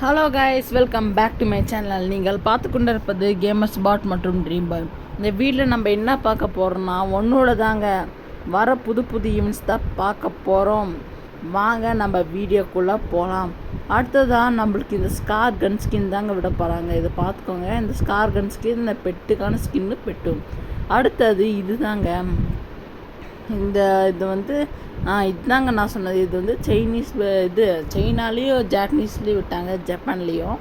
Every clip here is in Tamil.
Hello guys, welcome back to my channel. நீங்கள் பார்த்து கொண்டிருப்பது கேமர்ஸ் பாட் மற்றும் ட்ரீம் பாய். இந்த வீட்டில் நம்ம என்ன பார்க்க போகிறோம்னா ஒன்றோட தாங்க வர புது ஈவெண்ட்ஸ் தான் பார்க்க போகிறோம். வாங்க நம்ம வீடியோக்குள்ளே போகலாம். அடுத்ததான் நம்மளுக்கு இந்த ஸ்கார் கன் ஸ்கின் தாங்க விட போகிறாங்க. இதை பார்த்துக்கோங்க. இந்த ஸ்கார் கன் ஸ்கின் இந்த பெட்டுக்கான ஸ்கின்னு பெட்டும். அடுத்தது இது தாங்க, இது வந்து இதுதாங்க நான் சொன்னது. இது வந்து சைனாலேயும் ஜாப்பனீஸ்லேயும் விட்டாங்க, ஜப்பான்லேயும்.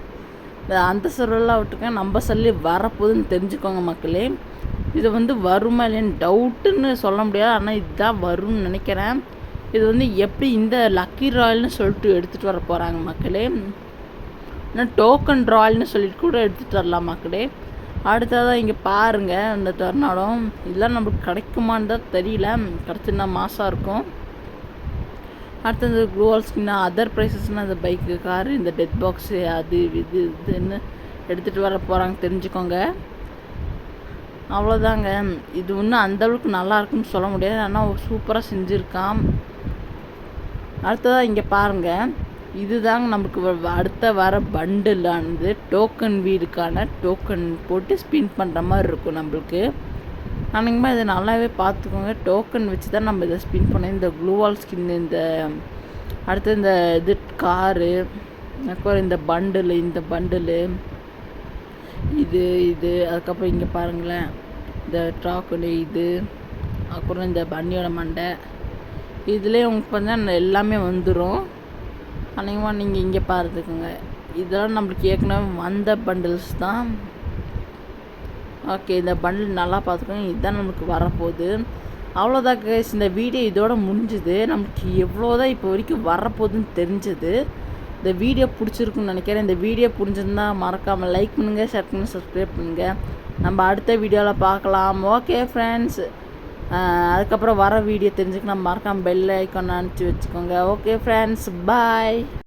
அந்த சர்வரெலாம் விட்டுருக்கேன். நம்ம சொல்லி வரப்போகுதுன்னு தெரிஞ்சுக்கோங்க மக்களே. இது வந்து வருமா இல்லைன்னு டவுட்டுன்னு சொல்ல முடியாது, ஆனால் இதுதான் வரும்னு நினைக்கிறேன். இது வந்து எப்படி இந்த லக்கி ராயல்னு சொல்லிட்டு எடுத்துகிட்டு வர போகிறாங்க மக்களே. இன்னும் டோக்கன் ராயல்னு சொல்லிட்டு கூட எடுத்துகிட்டு வரலாம் மக்களே. அடுத்ததான் இங்கே பாருங்கள், இந்த டொர்னாடோ இதெல்லாம் நம்மளுக்கு கிடைக்குமான்னு தான் தெரியல. கிடச்சின்னா மாதம் இருக்கும். அடுத்தது குளோவல் ஸ்கின்னா, அதர் ப்ரைஸஸ்னால் இந்த பைக்கு, காரு, இந்த டெத் பாக்ஸு, அது இதுன்னு எடுத்துகிட்டு வர போகிறாங்க தெரிஞ்சுக்கோங்க. அவ்வளோதாங்க. இது இன்னும் அந்தளவுக்கு நல்லா இருக்குன்னு சொல்ல முடியாது, ஆனால் சூப்பராக செஞ்சுருக்கான். அடுத்ததாக இங்கே பாருங்கள், இதுதாங்க நமக்கு அடுத்த வர பண்டிலானது. டோக்கன் வீடுக்கான டோக்கன் போட்டு ஸ்பின் பண்ணுற மாதிரி இருக்கும் நம்மளுக்கு. அன்றைக்குமா இதை நல்லாவே பார்த்துக்கோங்க. டோக்கன் வச்சு தான் நம்ம இதை ஸ்பின் பண்ணோம். இந்த க்ளூவால் ஸ்கின், இந்த அடுத்து இந்த இது காரு, அதுக்கப்புறம் இந்த பண்டிலு இது அதுக்கப்புறம் இங்கே பாருங்களேன், இந்த ட்ராக்கனு இது, அப்புறம் இந்த பன்னியோட மண்டை, இதுலேயே உங்களுக்கு பார்த்தா எல்லாமே வந்துடும். அன்றைக்குமா நீங்கள் இங்கே பார்த்துக்கோங்க. இதெல்லாம் நம்மளுக்கு ஏற்கனவே வந்த பண்டில்ஸ் தான். ஓகே, இந்த பண்டில் நல்லா பார்த்துக்கோங்க. இதுதான் நமக்கு வரப்போகுது. அவ்வளோதான் கைஸ், இந்த வீடியோ இதோட முடிஞ்சுது. நமக்கு எவ்வளோதான் இப்போ வரைக்கும் வரப்போகுதுன்னு தெரிஞ்சது. இந்த வீடியோ பிடிச்சிருக்குன்னு நினைக்கிறேன். இந்த வீடியோ பிடிச்சிருந்தா மறக்காமல் லைக் பண்ணுங்கள், ஷேர் பண்ணுங்கள், சப்ஸ்கிரைப் பண்ணுங்கள். நம்ம அடுத்த வீடியோவில் பார்க்கலாம். ஓகே ஃப்ரெண்ட்ஸ், அதுக்கப்புறம் வர வீடியோ தெரிஞ்சுக்கணும் மறக்காமல் பெல் ஐக்கான் அனுப்பிச்சி வச்சுக்கோங்க. ஓகே ஃப்ரெண்ட்ஸ், பாய்.